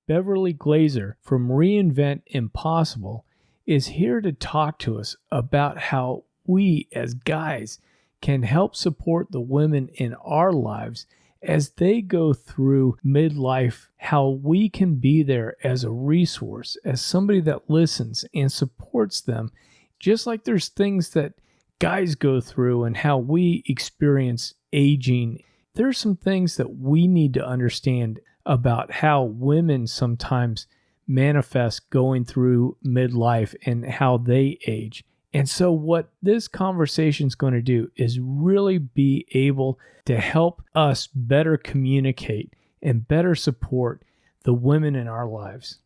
Beverley Glazer from Reinvent Imposible is here to talk to us about how we as guys can help support the women in our lives as they go through midlife, how we can be there as a resource, as somebody that listens and supports them, just like there's things that guys go through and how we experience aging. There's some things that we need to understand about how women sometimes manifest going through midlife and how they age. And so what this conversation is going to do is really be able to help us better communicate and better support the women in our lives.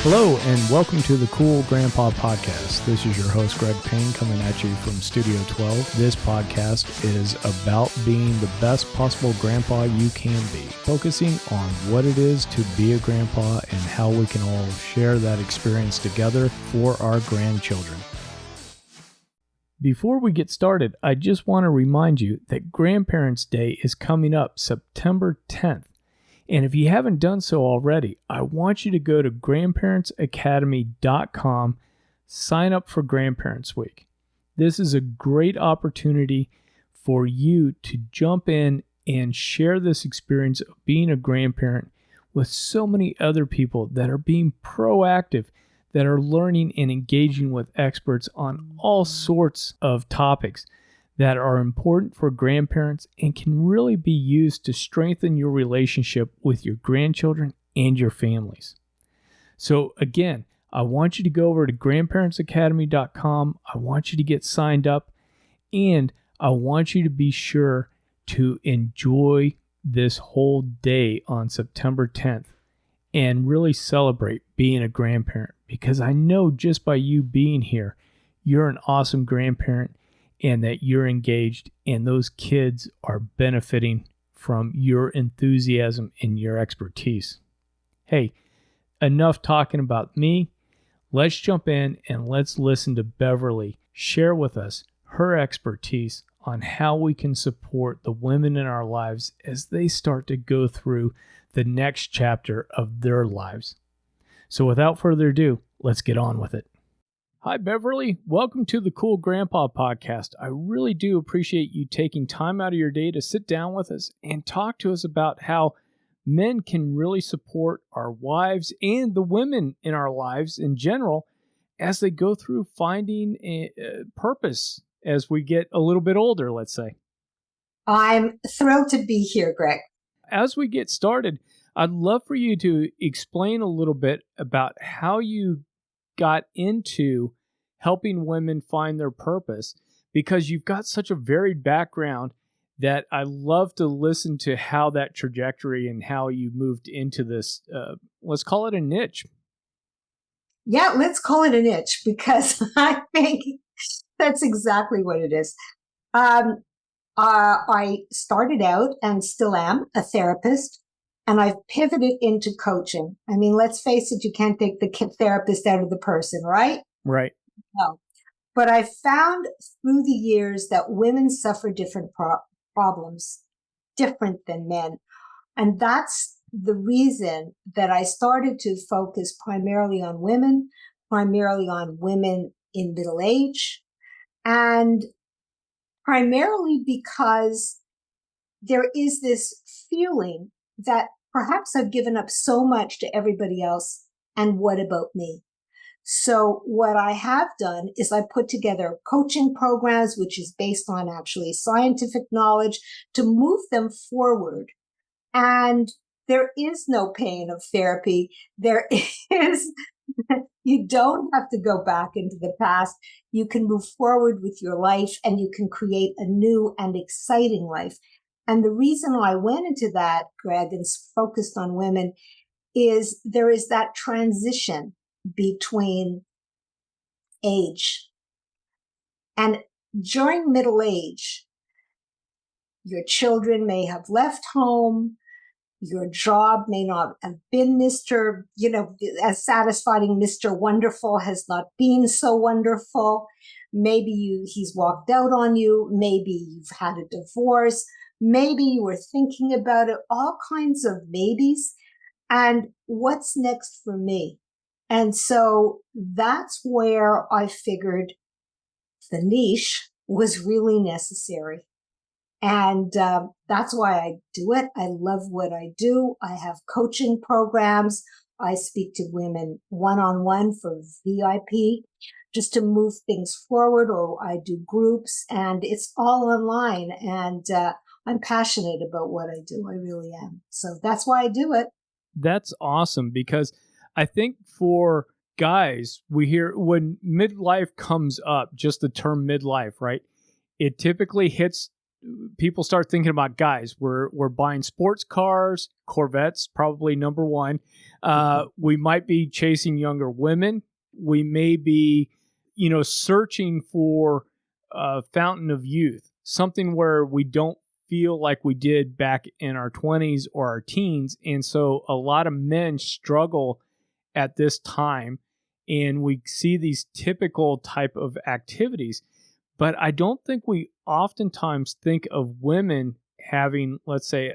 Hello and welcome to the Cool Grandpa Podcast. This is your host, Greg Payne, coming at you from Studio 12. This podcast is about being the best possible grandpa you can be, focusing on what it is to be a grandpa and how we can all share that experience together for our grandchildren. Before we get started, I just want to remind you that Grandparents' Day is coming up September 10th. And if you haven't done so already, I want you to go to grandparentsacademy.com, sign up for Grandparents Week. This is a great opportunity for you to jump in and share this experience of being a grandparent with so many other people that are being proactive, that are learning and engaging with experts on all sorts of topics that are important for grandparents and can really be used to strengthen your relationship with your grandchildren and your families. So again, I want you to go over to grandparentsacademy.com. I want you to get signed up, and I want you to be sure to enjoy this whole day on September 10th and really celebrate being a grandparent, because I know just by you being here, you're an awesome grandparent and that you're engaged, and those kids are benefiting from your enthusiasm and your expertise. Hey, enough talking about me. Let's jump in and let's listen to Beverley share with us her expertise on how we can support the women in our lives as they start to go through the next chapter of their lives. So without further ado, let's get on with it. Hi, Beverley. Welcome to the Cool Grandpa Podcast. I really do appreciate you taking time out of your day to sit down with us and talk to us about how men can really support our wives and the women in our lives in general as they go through finding a purpose as we get a little bit older, let's say. I'm thrilled to be here, Greg. As we get started, I'd love for you to explain a little bit about how you got into helping women find their purpose, because you've got such a varied background that I love to listen to how that trajectory and how you moved into this, let's call it a niche. Yeah, let's call it a niche, because I think that's exactly what it is. I started out and still am a therapist, and I've pivoted into coaching. I mean, let's face it, you can't take the therapist out of the person, right? Right. No. But I found through the years that women suffer different problems, different than men. And that's the reason that I started to focus primarily on women in middle age, and primarily because there is this feeling that perhaps I've given up so much to everybody else, and what about me? So what I have done is I put together coaching programs, which is based on actually scientific knowledge, to move them forward. And there is no pain of therapy. There is, you don't have to go back into the past. You can move forward with your life, and you can create a new and exciting life. And the reason I went into that, Greg, and focused on women is there is that transition between age. And during middle age, your children may have left home, Your job may not have been as satisfying. Mr. Wonderful has not been so wonderful. Maybe he's walked out on you. Maybe you've had a divorce. Maybe you were thinking about it, all kinds of maybes. And what's next for me? And so that's where I figured the niche was really necessary. And that's why I do it. I love what I do. I have coaching programs. I speak to women one-on-one for VIP just to move things forward, or I do groups, and it's all online. And I'm passionate about what I do. I really am. So that's why I do it. That's awesome, because I think for guys, we hear when midlife comes up, just the term midlife, right? It typically hits, people start thinking about guys. We're buying sports cars, Corvettes, probably number one. We might be chasing younger women. We may be, searching for a fountain of youth, something where we don't feel like we did back in our 20s or our teens. And so a lot of men struggle at this time, and we see these typical type of activities. But I don't think we oftentimes think of women having, let's say,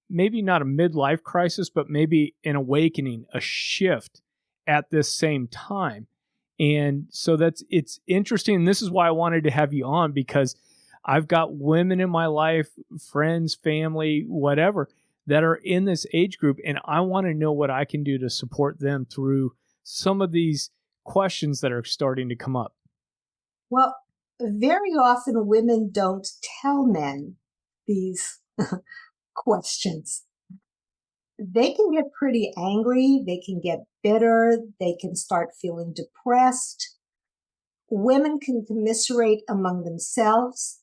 maybe not a midlife crisis, but maybe an awakening, a shift at this same time. And so it's interesting. And this is why I wanted to have you on, because I've got women in my life, friends, family, whatever, that are in this age group, and I want to know what I can do to support them through some of these questions that are starting to come up. Well, very often women don't tell men these questions. They can get pretty angry. They can get bitter. They can start feeling depressed. Women can commiserate among themselves.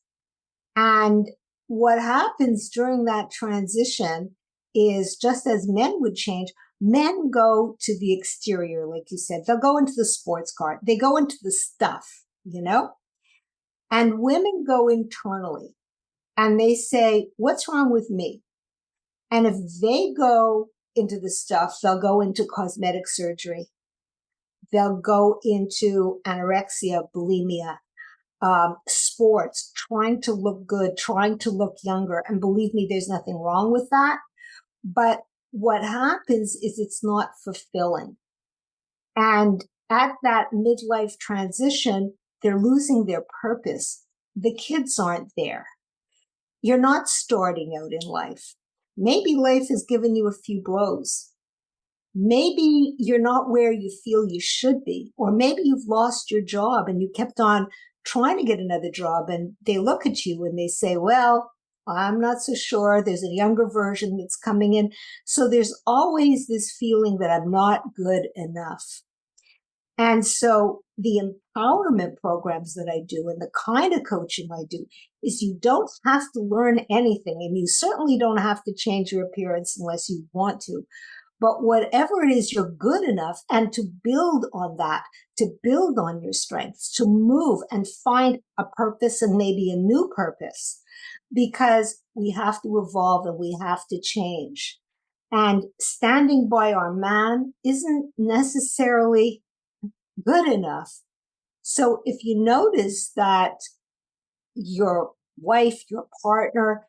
And what happens during that transition is, just as men would change, men go to the exterior, like you said. They'll go into the sports car. They go into the stuff, and women go internally and they say, what's wrong with me? And if they go into the stuff, they'll go into cosmetic surgery. They'll go into anorexia, bulimia, sports, trying to look good, trying to look younger. And believe me, there's nothing wrong with that. But what happens is it's not fulfilling. And at that midlife transition, they're losing their purpose. The kids aren't there. You're not starting out in life. Maybe life has given you a few blows. Maybe you're not where you feel you should be, or maybe you've lost your job and you kept on trying to get another job, and they look at you and they say, well, I'm not so sure. There's a younger version that's coming in. So there's always this feeling that I'm not good enough. And so the empowerment programs that I do and the kind of coaching I do is, you don't have to learn anything, and you certainly don't have to change your appearance unless you want to. But whatever it is, you're good enough, and to build on that, to build on your strengths, to move and find a purpose, and maybe a new purpose, because we have to evolve and we have to change. And standing by our man isn't necessarily good enough. So if you notice that your wife, your partner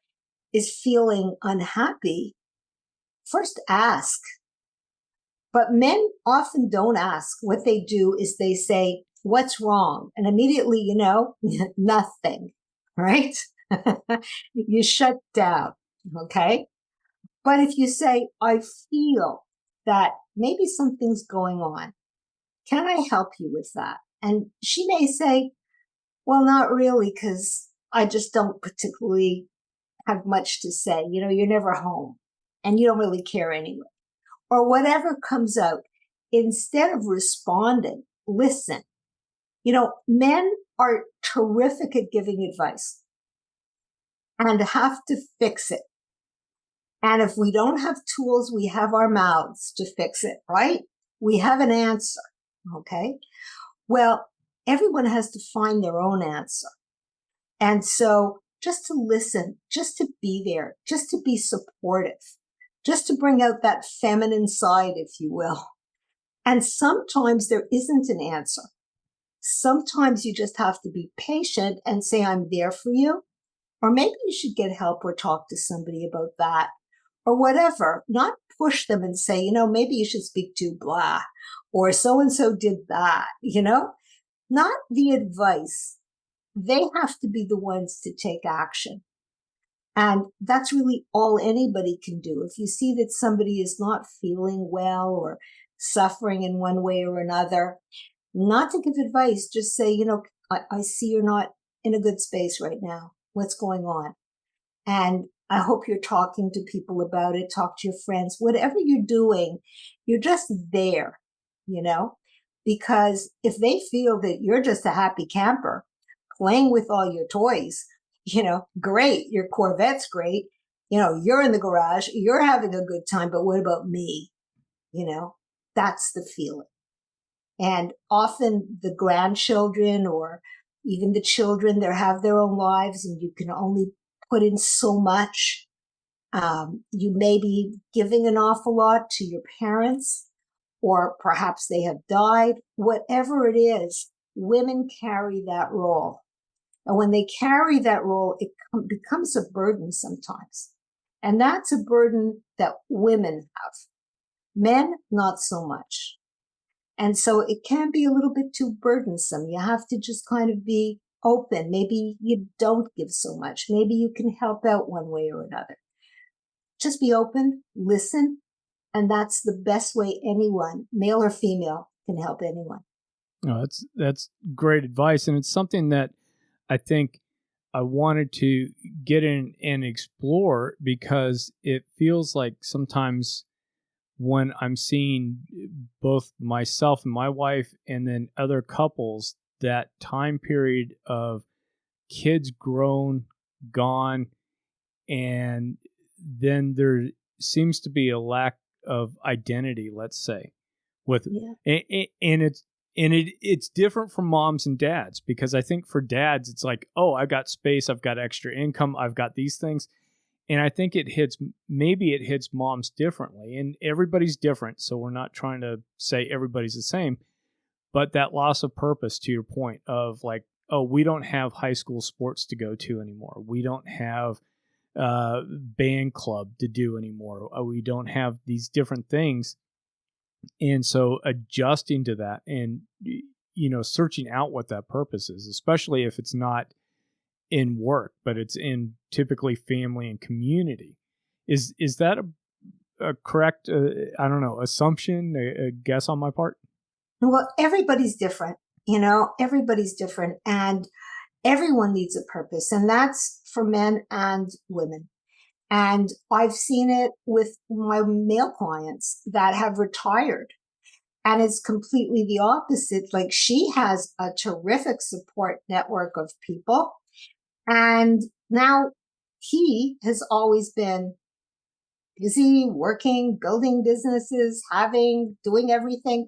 is feeling unhappy, first ask. But men often don't ask. What they do is they say, what's wrong? And immediately, nothing, right? You shut down, okay? But if you say, I feel that maybe something's going on, can I help you with that? And she may say, well, not really, because I just don't particularly have much to say. You're never home and you don't really care anyway. Or whatever comes out, instead of responding, listen. Men are terrific at giving advice and have to fix it. And if we don't have tools, we have our mouths to fix it, right? We have an answer, okay? Well, everyone has to find their own answer. And so just to listen, just to be there, just to be supportive, just to bring out that feminine side, if you will. And sometimes there isn't an answer. Sometimes you just have to be patient and say, I'm there for you. Or maybe you should get help or talk to somebody about that or whatever. Not push them and say, maybe you should speak to blah or so-and-so did that, not the advice. They have to be the ones to take action. And that's really all anybody can do. If you see that somebody is not feeling well or suffering in one way or another, not to give advice, just say, I see you're not in a good space right now. What's going on? And I hope you're talking to people about it. Talk to your friends. Whatever you're doing, you're just there, because if they feel that you're just a happy camper playing with all your toys, great. Your Corvette's great. You're in the garage. You're having a good time. But what about me? That's the feeling. And often the grandchildren or even the children, they have their own lives and you can only put in so much. You may be giving an awful lot to your parents, or perhaps they have died. Whatever it is, women carry that role. And when they carry that role, it becomes a burden sometimes. And that's a burden that women have. Men, not so much. And so it can be a little bit too burdensome. You have to just kind of be open. Maybe you don't give so much. Maybe you can help out one way or another. Just be open, listen, and that's the best way anyone, male or female, can help anyone. No, that's great advice. And it's something that I think I wanted to get in and explore, because it feels like sometimes when I'm seeing both myself and my wife and then other couples, that time period of kids grown, gone, and then there seems to be a lack of identity, let's say, with it's different from moms and dads, because I think for dads it's like, oh, I've got space, I've got extra income, I've got these things. And I think it hits moms differently, and everybody's different. So we're not trying to say everybody's the same, but that loss of purpose, to your point of like, oh, we don't have high school sports to go to anymore. We don't have band club to do anymore. We don't have these different things. And so adjusting to that and, searching out what that purpose is, especially if it's not in work, but it's in typically family and community. Is that a correct, assumption, a guess on my part? Well, everybody's different, everybody's different, and everyone needs a purpose, and that's for men and women. And I've seen it with my male clients that have retired, and it's completely the opposite. Like, she has a terrific support network of people. And now he has always been busy working, building businesses, doing everything.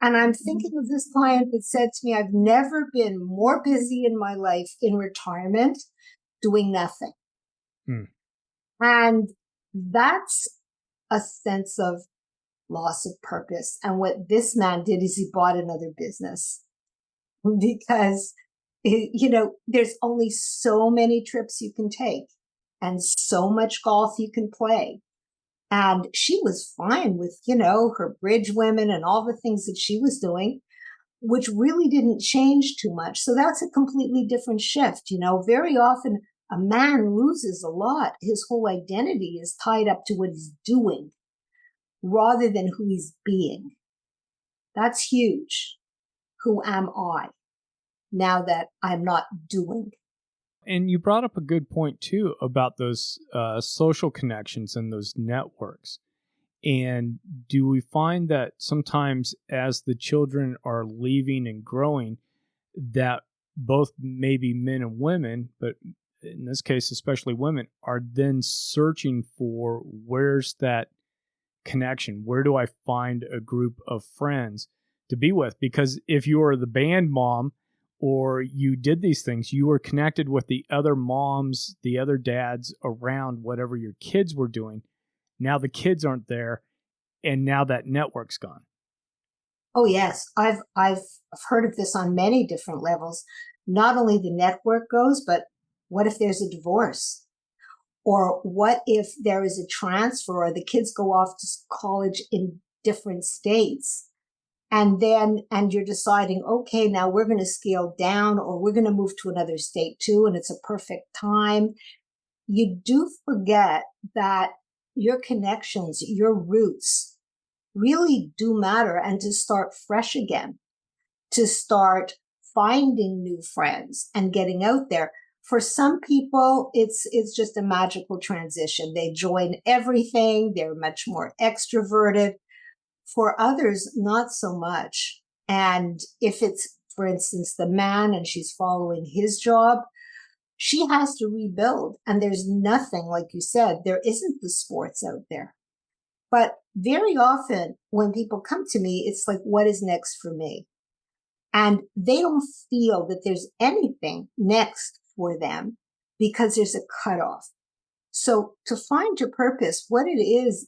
And I'm thinking of this client that said to me, I've never been more busy in my life in retirement doing nothing. And that's a sense of loss of purpose. And what this man did is he bought another business, because there's only so many trips you can take and so much golf you can play. And she was fine with, her bridge women and all the things that she was doing, which really didn't change too much. So that's a completely different shift. Very often a man loses a lot. His whole identity is tied up to what he's doing rather than who he's being. That's huge. Who am I now that I'm not doing? And you brought up a good point too about those social connections and those networks. And do we find that sometimes as the children are leaving and growing, that both maybe men and women, but in this case especially women, are then searching for, where's that connection? Where do I find a group of friends to be with? Because if you're the band mom, or you did these things, you were connected with the other moms, the other dads around whatever your kids were doing. Now the kids aren't there, and now that network's gone. Oh yes, I've heard of this on many different levels. Not only the network goes, but what if there's a divorce? Or what if there is a transfer or the kids go off to college in different states? And you're deciding, okay, now we're going to scale down or we're going to move to another state too. And it's a perfect time. You do forget that your connections, your roots really do matter, and to start fresh again, to start finding new friends and getting out there. For some people, it's just a magical transition. They join everything. They're much more extroverted. For others, not so much. And if it's, for instance, the man and she's following his job, she has to rebuild. And there's nothing, like you said, there isn't the sports out there. But very often when people come to me, it's like, what is next for me? And they don't feel that there's anything next for them because there's a cutoff. So to find your purpose, what it is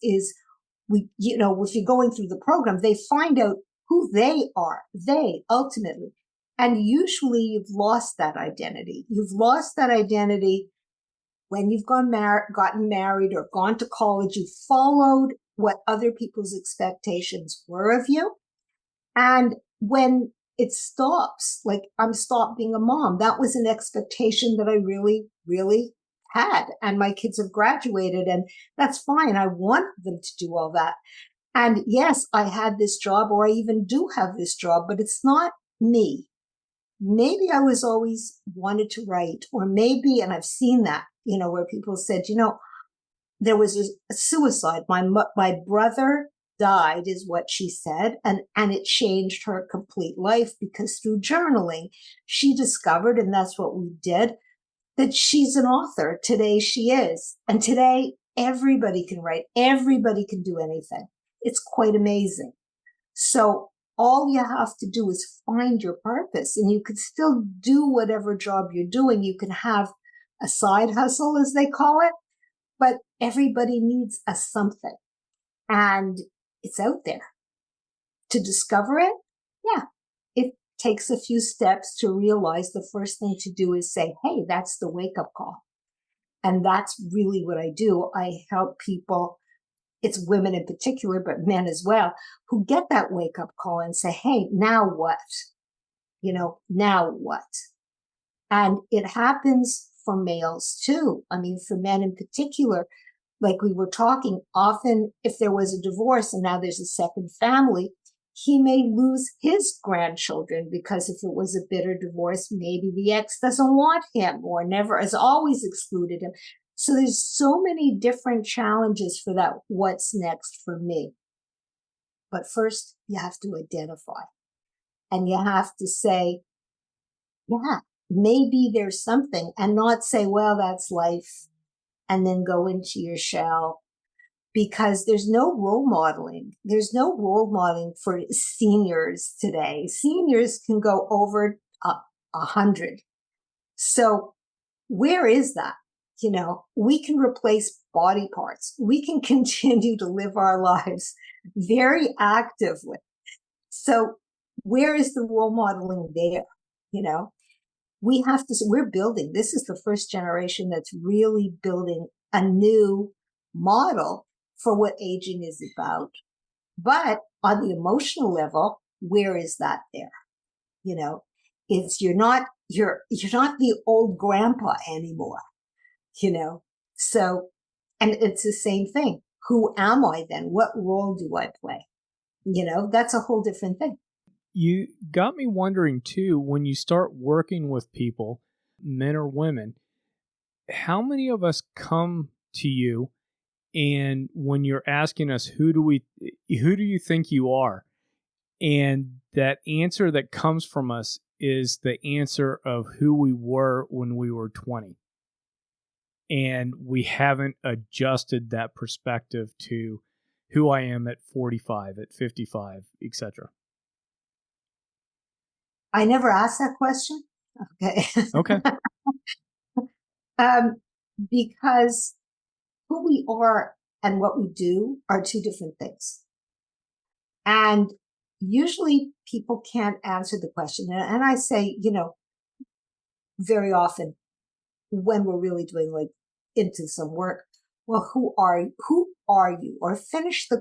if you're going through the program, they find out who they are, they ultimately. And usually you've lost that identity. You've lost that identity when you've gotten married or gone to college. You followed what other people's expectations were of you. And when it stops, like I'm stopped being a mom, that was an expectation that I really, really had. And my kids have graduated, and that's fine. I want them to do all that. And yes, I had this job, or I even do have this job, but it's not me. Maybe I was always wanted to write, or maybe, and I've seen that, where people said, there was a suicide. My brother died, is what she said, and it changed her complete life, because through journaling, she discovered, and that's what we did, that she's an author. Today she is. And today everybody can write. Everybody can do anything. It's quite amazing. So all you have to do is find your purpose, and you can still do whatever job you're doing. You can have a side hustle, as they call it, but everybody needs a something, and it's out there. To discover it, yeah, it takes a few steps to realize. The first thing to do is say, hey, that's the wake-up call. And that's really what I do. I help people, it's women in particular, but men as well, who get that wake-up call and say, hey, now what? Now what? And it happens for males too. I mean, for men in particular, like we were talking, often if there was a divorce and now there's a second family, he may lose his grandchildren, because if it was a bitter divorce, maybe the ex doesn't want him or never has always excluded him. So there's so many different challenges for that. What's next for me? But first you have to identify, and you have to say, yeah, maybe there's something, and not say, well, that's life, and then go into your shell. Because there's no role modeling. There's no role modeling for seniors today. Seniors can go over 100. So where is that? We can replace body parts. We can continue to live our lives very actively. So where is the role modeling there? We're building, this is the first generation that's really building a new model for what aging is about. But on the emotional level, where is that there? It's you're not the old grandpa anymore, So, and it's the same thing. Who am I then? What role do I play? That's a whole different thing. You got me wondering too, when you start working with people, men or women, how many of us come to you, and when you're asking us, who do you think you are? And that answer that comes from us is the answer of who we were when we were 20. And we haven't adjusted that perspective to who I am at 45, at 55, etc. I never asked that question. Okay. Okay. Because who we are and what we do are two different things. And usually people can't answer the question. And I say, very often when we're really doing like into some work, well, who are you? Who are you? Or finish the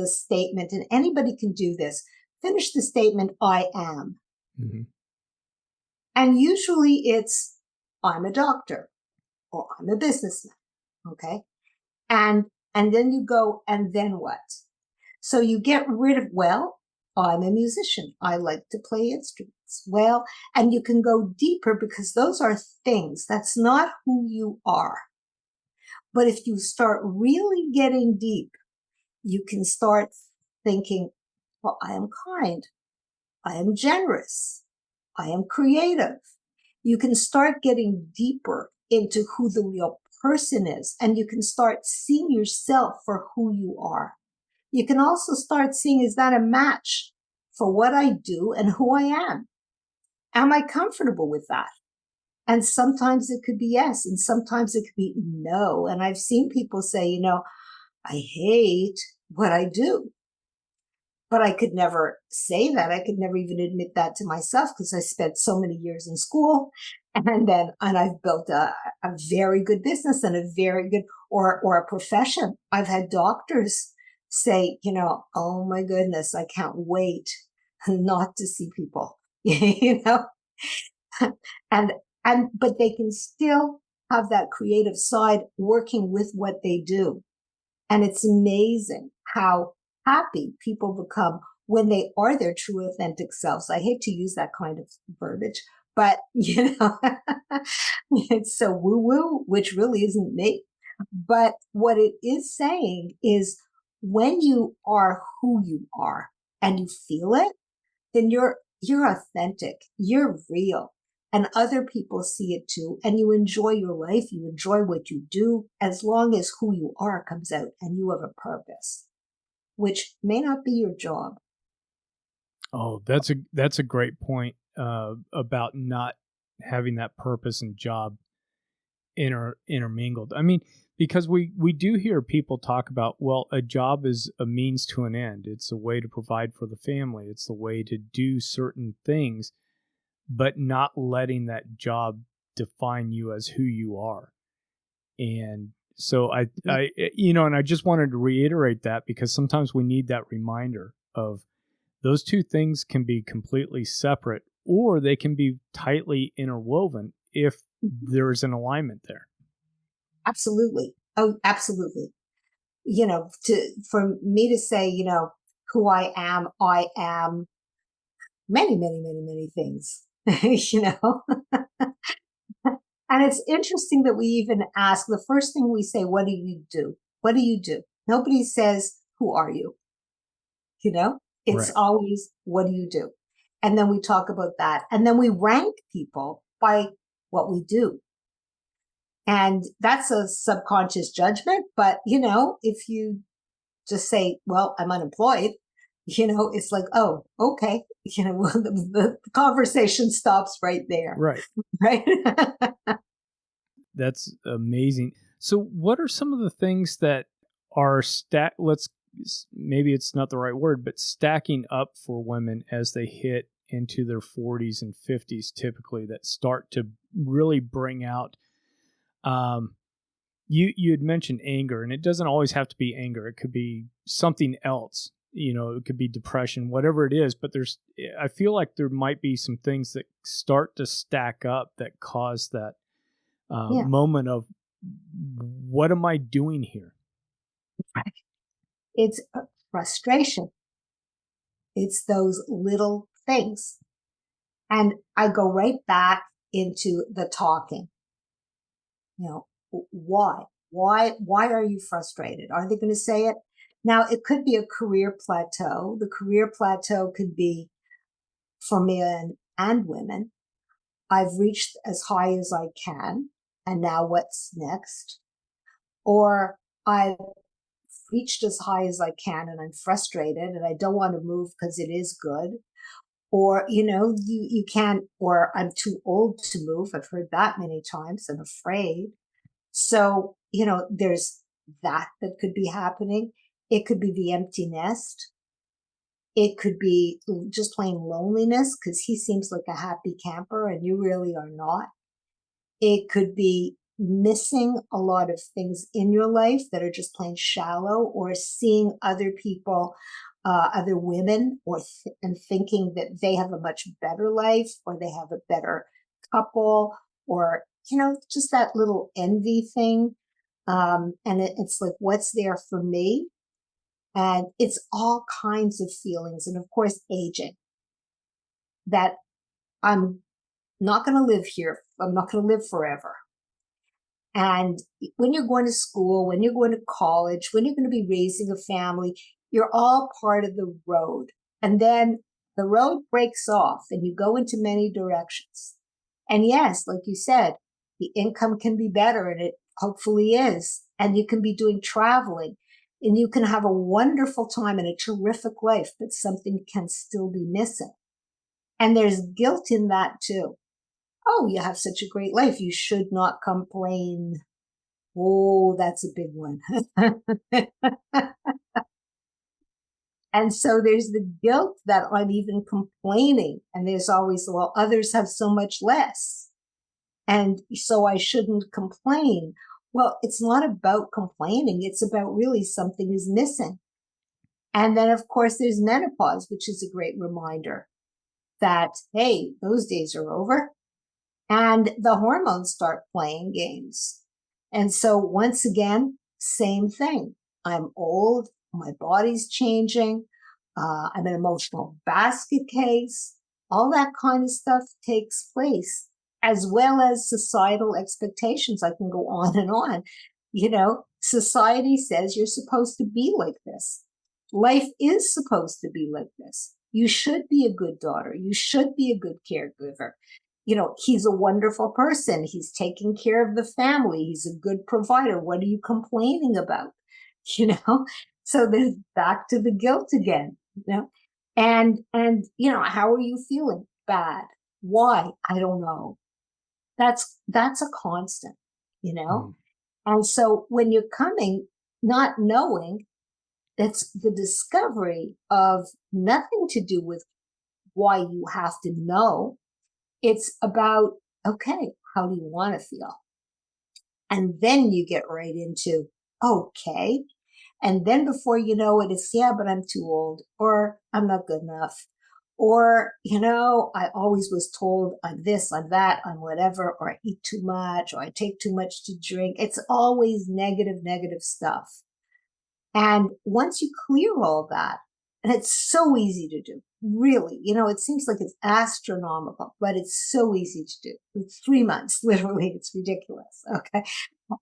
statement, and anybody can do this. Finish the statement, I am. Mm-hmm. And usually it's, I'm a doctor, or I'm a businessman. Okay. And then you go, and then what? So you get rid of, well, I'm a musician. I like to play instruments. Well, and you can go deeper because those are things. That's not who you are. But if you start really getting deep, you can start thinking, well, I am kind. I am generous. I am creative. You can start getting deeper into who the real person is, and you can start seeing yourself for who you are. You can also start seeing, is that a match for what I do and who I am? Am I comfortable with that? And sometimes it could be yes, and sometimes it could be no. And I've seen people say, I hate what I do. But I could never say that. I could never even admit that to myself because I spent so many years in school. And I've built a very good business and a very good, or a profession. I've had doctors say, oh my goodness, I can't wait not to see people, and, but they can still have that creative side working with what they do. And it's amazing how happy people become when they are their true authentic selves. I hate to use that kind of verbiage, but it's so woo woo, which really isn't me. But what it is saying is when you are who you are and you feel it, then you're authentic, you're real. And other people see it too. And you enjoy your life. You enjoy what you do as long as who you are comes out and you have a purpose, which may not be your job. Oh, that's a great point about not having that purpose and job intermingled. I mean, because we do hear people talk about, well, a job is a means to an end. It's a way to provide for the family. It's a way to do certain things, but not letting that job define you as who you are. And so I and I just wanted to reiterate that because sometimes we need that reminder of those two things can be completely separate or they can be tightly interwoven if there's an alignment there. Absolutely. Oh, absolutely. For me to say, who I am many, many, many, many things, And it's interesting that we even ask, the first thing we say, what do you do? What do you do? Nobody says, who are you? It's Right. always, what do you do? And then we talk about that. And then we rank people by what we do. And that's a subconscious judgment. But, if you just say, well, I'm unemployed, it's like, oh, okay. The conversation stops right there. Right. Right. That's amazing. So what are some of the things that are maybe it's not the right word, but stacking up for women as they hit into their 40s and 50s typically that start to really bring out you had mentioned anger, and it doesn't always have to be anger. It could be something else. It could be depression, whatever it is, but I feel like there might be some things that start to stack up that cause that Yeah. moment of, what am I doing here? It's frustration. It's those little things. And I go right back into the talking. Why? Why are you frustrated? Are they going to say it? Now, it could be a career plateau. The career plateau could be for men and women. I've reached as high as I can, and now what's next? Or I've reached as high as I can and I'm frustrated and I don't want to move because it is good. Or, you can't, or I'm too old to move. I've heard that many times. I'm afraid. So, there's that could be happening. It could be the empty nest. It could be just plain loneliness because he seems like a happy camper and you really are not. It could be missing a lot of things in your life that are just plain shallow, or seeing other people, other women, and thinking that they have a much better life or they have a better couple, or, just that little envy thing. And it's like, what's there for me? And it's all kinds of feelings. And of course, aging, that I'm not going to live here. I'm not going to live forever. And when you're going to school, when you're going to college, when you're going to be raising a family, you're all part of the road. And then the road breaks off and you go into many directions. And yes, like you said, the income can be better, and it hopefully is. And you can be doing traveling and you can have a wonderful time and a terrific life, but something can still be missing. And there's guilt in that too. Oh, you have such a great life. You should not complain. Oh, that's a big one. And so there's the guilt that I'm even complaining. And there's always, well, others have so much less. And so I shouldn't complain. Well, it's not about complaining. It's about really something is missing. And then, of course, there's menopause, which is a great reminder that, hey, those days are over. And the hormones start playing games. And so once again, same thing. I'm old. My body's changing. I'm an emotional basket case. All that kind of stuff takes place, as well as societal expectations. I can go on and on. Society says you're supposed to be like this. Life is supposed to be like this. You should be a good daughter. You should be a good caregiver. He's a wonderful person. He's taking care of the family. He's a good provider. What are you complaining about? So there's back to the guilt again, and, how are you feeling? Bad. Why? I don't know. That's a constant, And so when you're coming, not knowing, that's the discovery of nothing to do with why you have to know. It's about, okay, how do you want to feel? And then you get right into, okay. And then before you know it, it's, yeah, but I'm too old, or I'm not good enough. Or, I always was told I'm this, I'm that, I'm whatever, or I eat too much, or I take too much to drink. It's always negative stuff. And once you clear all that, and it's so easy to do, really, it seems like it's astronomical, but it's so easy to do. It's 3 months, literally. It's ridiculous. Okay.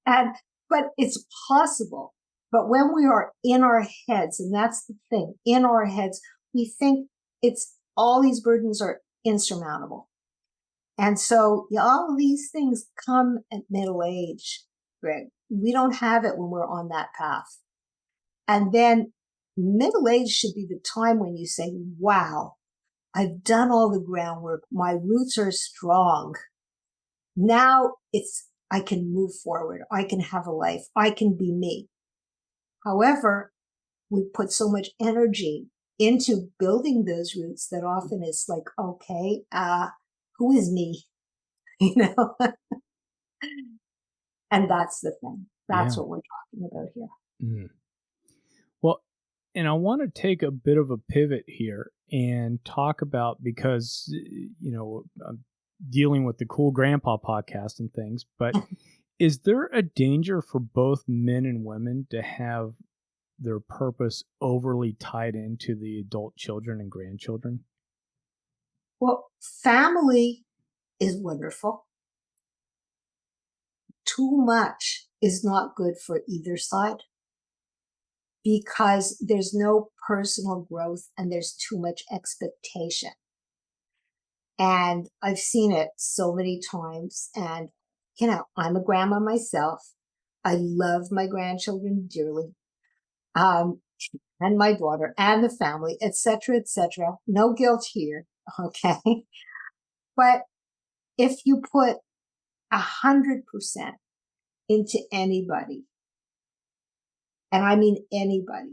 But it's possible. But when we are in our heads, and that's the thing, in our heads, we think it's all these burdens are insurmountable. And so all of these things come at middle age, Greg. We don't have it when we're on that path. And then middle age should be the time when you say, wow, I've done all the groundwork. My roots are strong. Now I can move forward. I can have a life. I can be me. However, we put so much energy into building those roots that often it's like, okay, who is me? And that's the thing. That's what we're talking about here. Mm. Well, and I want to take a bit of a pivot here and talk about, because, I'm dealing with the Cool Grandpa podcast and things, but is there a danger for both men and women to have their purpose overly tied into the adult children and grandchildren? Well, family is wonderful. Too much is not good for either side, because there's no personal growth and there's too much expectation. And I've seen it so many times. And, I'm a grandma myself. I love my grandchildren dearly. And my daughter and the family, etc., etc. No guilt here. Okay. But if you put 100% into anybody, and I mean anybody,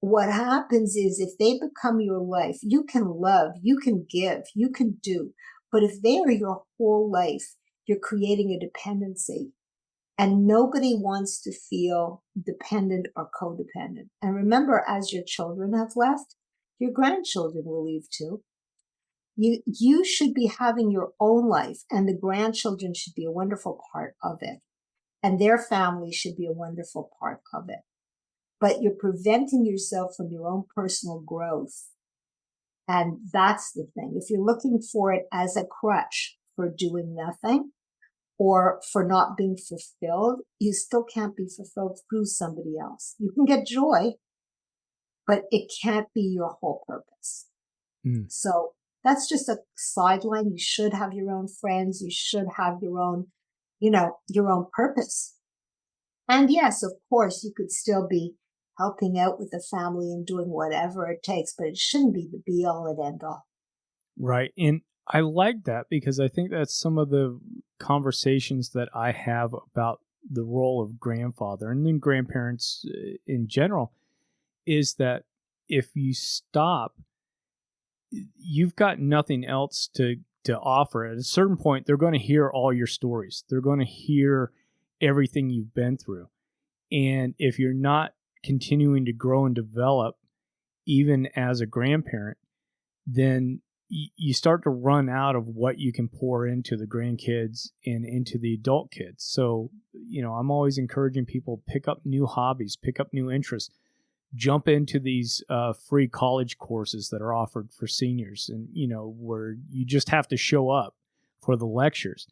what happens is if they become your life, you can love, you can give, you can do. But if they are your whole life, you're creating a dependency. And nobody wants to feel dependent or codependent. And remember, as your children have left, your grandchildren will leave too. You should be having your own life, and the grandchildren should be a wonderful part of it. And their family should be a wonderful part of it. But you're preventing yourself from your own personal growth. And that's the thing. If you're looking for it as a crutch for doing nothing or for not being fulfilled, you still can't be fulfilled through somebody else. You can get joy, but it can't be your whole purpose. So that's just a sideline. You should have your own friends. You should have your own, your own purpose. And yes, of course, you could still be helping out with the family and doing whatever it takes, but it shouldn't be the be all and end all. Right. And I like that because I think that's some of the conversations that I have about the role of grandfather and then grandparents in general is that if you stop, you've got nothing else to offer. At a certain point, they're going to hear all your stories. They're going to hear everything you've been through. And if you're not continuing to grow and develop, even as a grandparent, then you start to run out of what you can pour into the grandkids and into the adult kids. So, I'm always encouraging people pick up new hobbies, pick up new interests, jump into these free college courses that are offered for seniors, and where you just have to show up for the lectures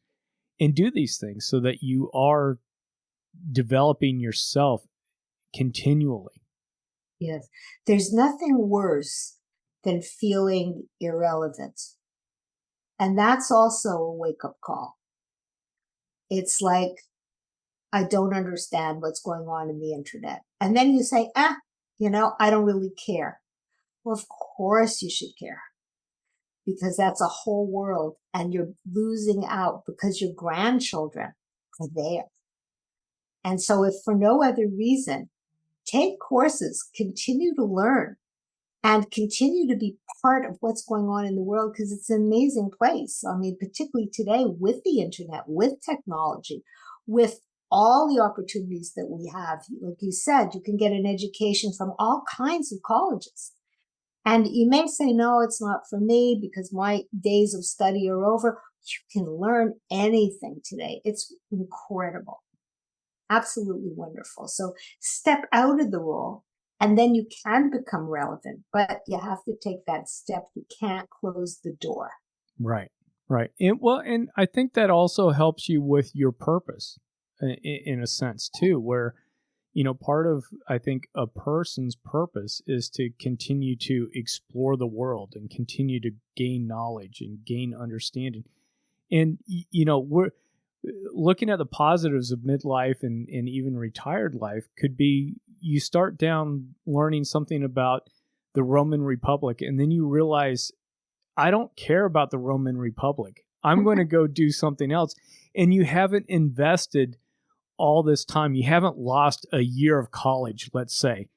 and do these things so that you are developing yourself continually. Yes. There's nothing worse than feeling irrelevant. And that's also a wake-up call. It's like, I don't understand what's going on in the internet. And then you say, I don't really care. Well, of course you should care, because that's a whole world and you're losing out because your grandchildren are there. And so if for no other reason, take courses, continue to learn, and continue to be part of what's going on in the world, because it's an amazing place. I mean, particularly today with the internet, with technology, with all the opportunities that we have. Like you said, you can get an education from all kinds of colleges. And you may say, no, it's not for me because my days of study are over. You can learn anything today. It's incredible. Absolutely wonderful. So step out of the role and then you can become relevant, but you have to take that step. You can't close the door. Right. Right. And I think that also helps you with your purpose in a sense too, where, part of, I think, a person's purpose is to continue to explore the world and continue to gain knowledge and gain understanding. And, we're looking at the positives of midlife and even retired life could be you start down learning something about the Roman Republic, and then you realize, I don't care about the Roman Republic. I'm going to go do something else. And you haven't invested all this time. You haven't lost a year of college, let's say,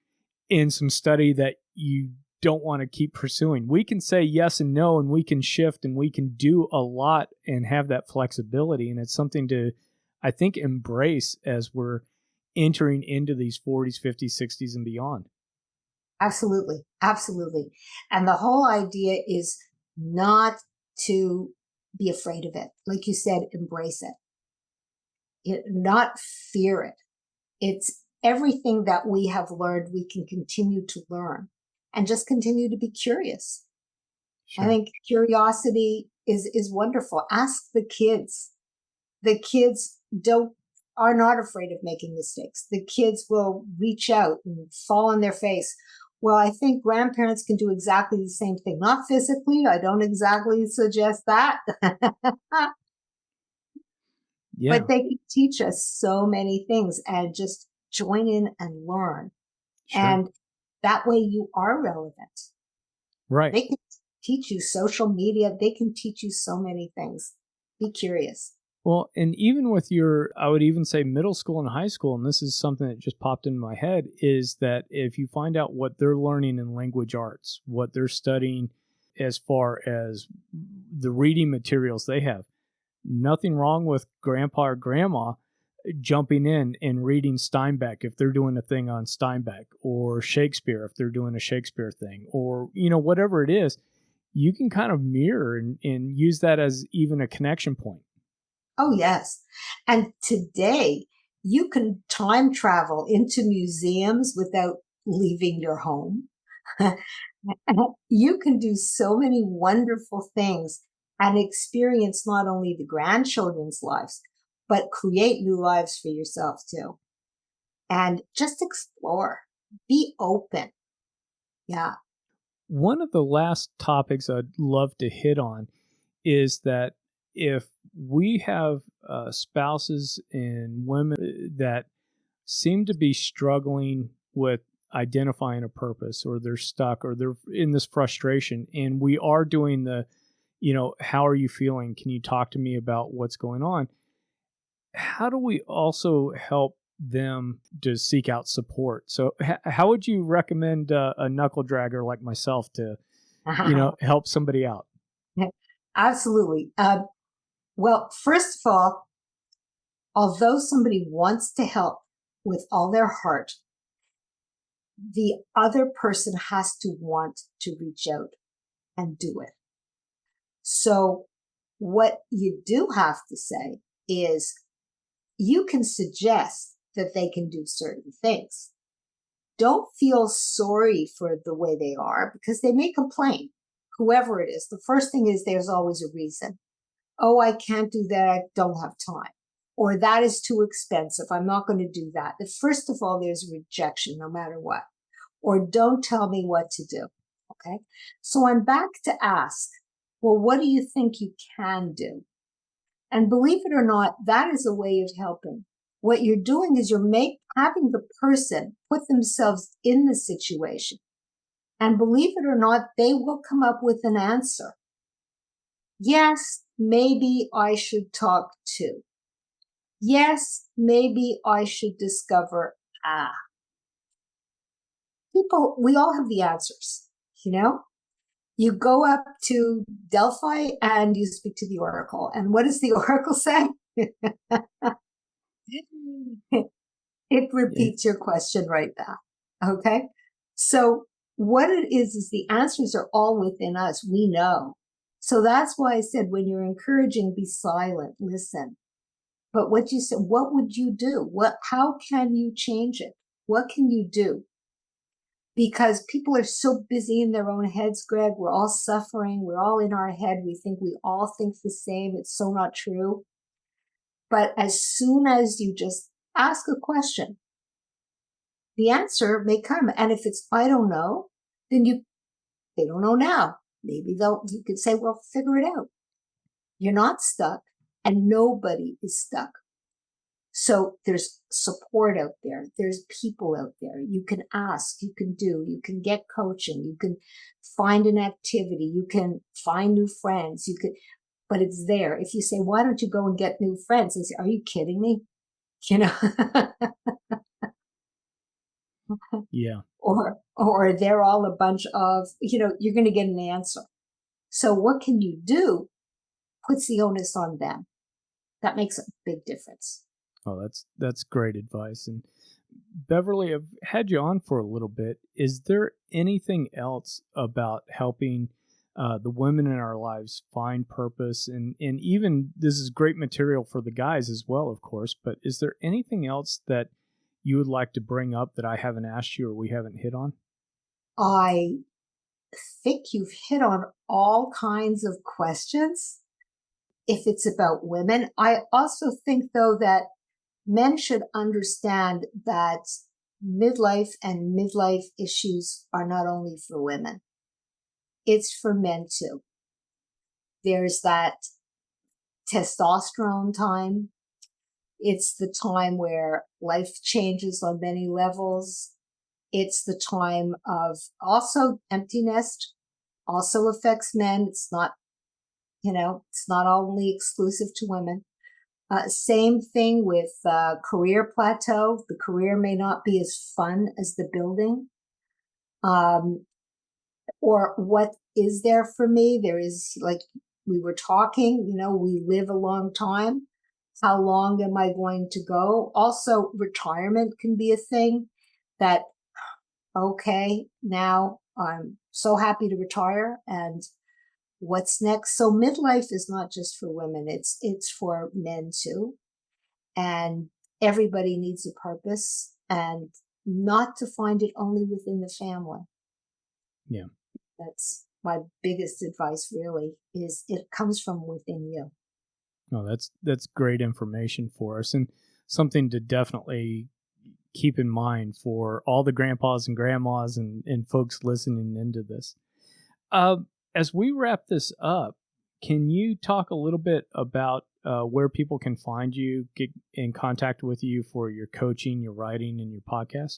in some study that you don't want to keep pursuing. We can say yes and no, and we can shift and we can do a lot and have that flexibility. And it's something to, I think, embrace as we're entering into these 40s, 50s, 60s, and beyond. Absolutely. Absolutely. And the whole idea is not to be afraid of it. Like you said, embrace it, not fear it. It's everything that we have learned, we can continue to learn and just continue to be curious. Sure. I think curiosity is wonderful. Ask the kids. The kids are not afraid of making mistakes. The kids will reach out and fall on their face. Well, I think grandparents can do exactly the same thing. Not physically. I don't exactly suggest that. Yeah. But they can teach us so many things and just join in and learn. Sure. And that way you are relevant. Right. They can teach you social media. They can teach you so many things. Be curious. Well, and even with I would even say middle school and high school, and this is something that just popped in my head, is that if you find out what they're learning in language arts, what they're studying as far as the reading materials they have, nothing wrong with grandpa or grandma jumping in and reading Steinbeck if they're doing a thing on Steinbeck, or Shakespeare if they're doing a Shakespeare thing, or, whatever it is, you can kind of mirror and use that as even a connection point. Oh, yes. And today, you can time travel into museums without leaving your home. You can do so many wonderful things and experience not only the grandchildren's lives, but create new lives for yourself too. And just explore, be open. Yeah. One of the last topics I'd love to hit on is that if we have spouses and women that seem to be struggling with identifying a purpose, or they're stuck, or they're in this frustration, and we are doing how are you feeling? Can you talk to me about what's going on? How do we also help them to seek out support? So how would you recommend a knuckle dragger like myself to, help somebody out? Absolutely. Well, first of all, although somebody wants to help with all their heart, the other person has to want to reach out and do it. So what you do have to say is you can suggest that they can do certain things. Don't feel sorry for the way they are, because they may complain, whoever it is. The first thing is there's always a reason. Oh, I can't do that. I don't have time. Or that is too expensive. I'm not going to do that. First of all, there's rejection no matter what. Or don't tell me what to do. Okay. So I'm back to ask, well, what do you think you can do? And believe it or not, that is a way of helping. What you're doing is having the person put themselves in the situation. And believe it or not, they will come up with an answer. Yes, maybe I should talk to. Yes, maybe I should discover. People, we all have the answers, You go up to Delphi and you speak to the oracle. And what does the oracle say? It repeats your question right back. Okay. So what it is the answers are all within us. We know. So that's why I said, when you're encouraging, be silent, listen. But what you said, what would you do? How can you change it? What can you do? Because people are so busy in their own heads, Greg. We're all suffering. We're all in our head. We all think the same. It's so not true. But as soon as you just ask a question, the answer may come. And if it's, I don't know, then they don't know now. Maybe you could say, well, figure it out. You're not stuck, and nobody is stuck. So there's support out there. There's people out there. You can ask, you can get coaching, you can find an activity, you can find new friends, but it's there. If you say, why don't you go and get new friends? They say, are you kidding me? Yeah. Or they're all a bunch of, you're going to get an answer. So what can you do? Puts the onus on them. That makes a big difference. Oh, that's great advice. And Beverley, I've had you on for a little bit. Is there anything else about helping the women in our lives find purpose? And even this is great material for the guys as well, of course, but is there anything else that you would like to bring up that I haven't asked you or we haven't hit on? I think you've hit on all kinds of questions. If it's about women, I also think, though, that men should understand that midlife and midlife issues are not only for women. It's for men too. There's that testosterone time. It's the time where life changes on many levels. It's the time of also empty nest also affects men. It's not only exclusive to women. Same thing with career plateau. The career may not be as fun as the building. Or what is there for me? There is, like we were talking, we live a long time. How long am I going to go? Also, retirement can be a thing that, okay, now I'm so happy to retire, and what's next? So midlife is not just for women, it's for men too. And everybody needs a purpose, and not to find it only within the family. Yeah. That's my biggest advice, really, is it comes from within you. Oh, that's great information for us, and something to definitely keep in mind for all the grandpas and grandmas and folks listening into this. As we wrap this up, can you talk a little bit about where people can find you, get in contact with you for your coaching, your writing, and your podcast?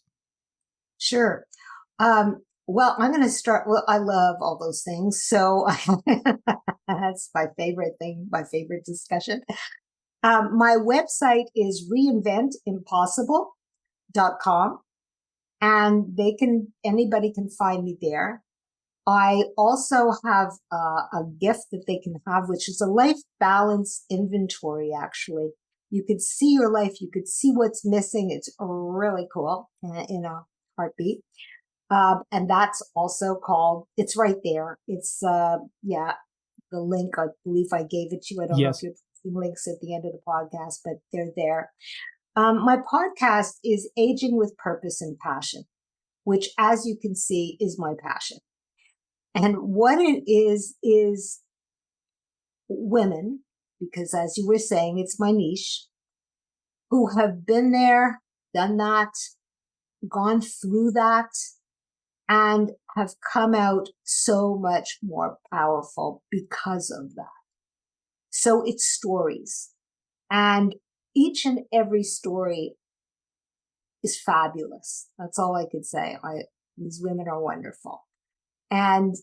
Sure. Well, I'm going to start. Well, I love all those things. So that's my favorite thing, my favorite discussion. My website is reinventimpossible.com, and anybody can find me there. I also have a gift that they can have, which is a life balance inventory, actually. You could see your life. You could see what's missing. It's really cool in a heartbeat. And that's also called, it's right there. It's, the link, I believe I gave it to you. I don't know if you're putting links at the end of the podcast, but they're there. My podcast is Aging with Purpose and Passion, which, as you can see, is my passion. And what it is women, because as you were saying, it's my niche, who have been there, done that, gone through that, and have come out so much more powerful because of that. So it's stories. And each and every story is fabulous. That's all I could say. These women are wonderful. And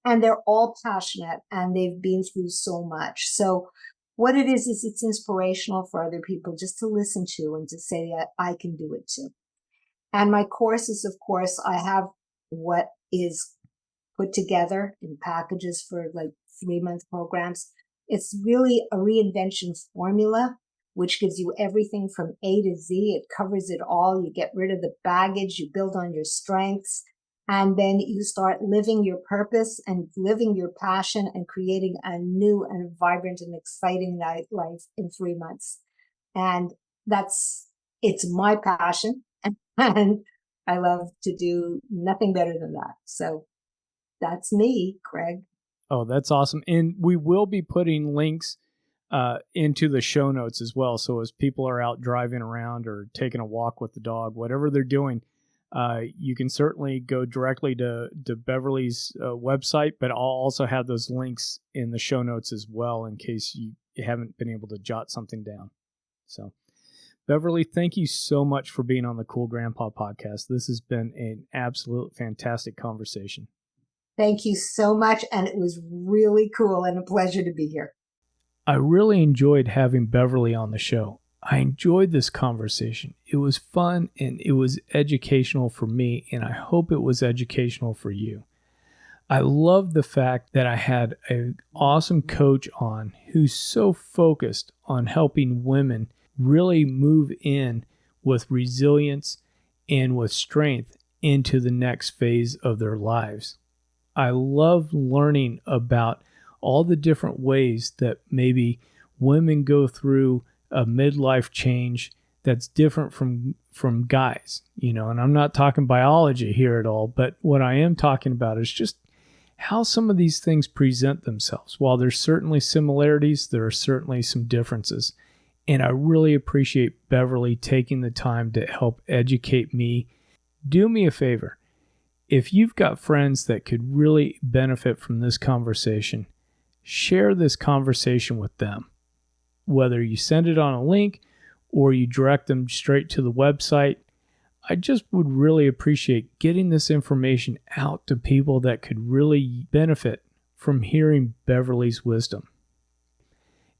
they're all passionate, and they've been through so much. So what it is it's inspirational for other people just to listen to and to say that I can do it too. And my courses, of course, I have what is put together in packages for like 3-month programs. It's really a reinvention formula, which gives you everything from A to Z. It covers it all. You get rid of the baggage, you build on your strengths, and then you start living your purpose and living your passion and creating a new and vibrant and exciting life in 3 months. And it's my passion. And I love to do nothing better than that. So that's me, Craig. Oh, that's awesome. And we will be putting links into the show notes as well. So as people are out driving around or taking a walk with the dog, whatever they're doing, you can certainly go directly to Beverley's website, but I'll also have those links in the show notes as well in case you haven't been able to jot something down. So, Beverley, thank you so much for being on the Cool Grandpa podcast. This has been an absolute fantastic conversation. Thank you so much, and it was really cool and a pleasure to be here. I really enjoyed having Beverley on the show. I enjoyed this conversation. It was fun and it was educational for me, and I hope it was educational for you. I love the fact that I had an awesome coach on who's so focused on helping women really move in with resilience and with strength into the next phase of their lives. I love learning about all the different ways that maybe women go through a midlife change that's different from guys, and I'm not talking biology here at all, but what I am talking about is just how some of these things present themselves. While there's certainly similarities, there are certainly some differences. And I really appreciate Beverley taking the time to help educate me. Do me a favor. If you've got friends that could really benefit from this conversation, share this conversation with them. Whether you send it on a link or you direct them straight to the website, I just would really appreciate getting this information out to people that could really benefit from hearing Beverley's wisdom.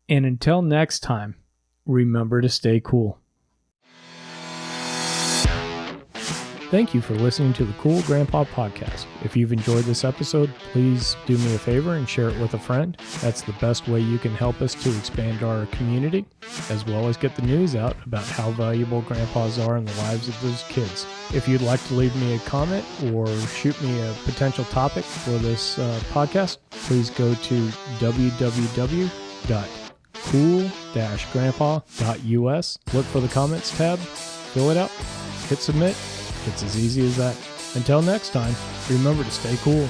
And until next time, remember to stay cool. Thank you for listening to the Cool Grandpa Podcast. If you've enjoyed this episode, please do me a favor and share it with a friend. That's the best way you can help us to expand our community, as well as get the news out about how valuable grandpas are in the lives of those kids. If you'd like to leave me a comment or shoot me a potential topic for this podcast, please go to www.cool-grandpa.us. Look for the comments tab, fill it out, hit submit. It's as easy as that. Until next time, remember to stay cool.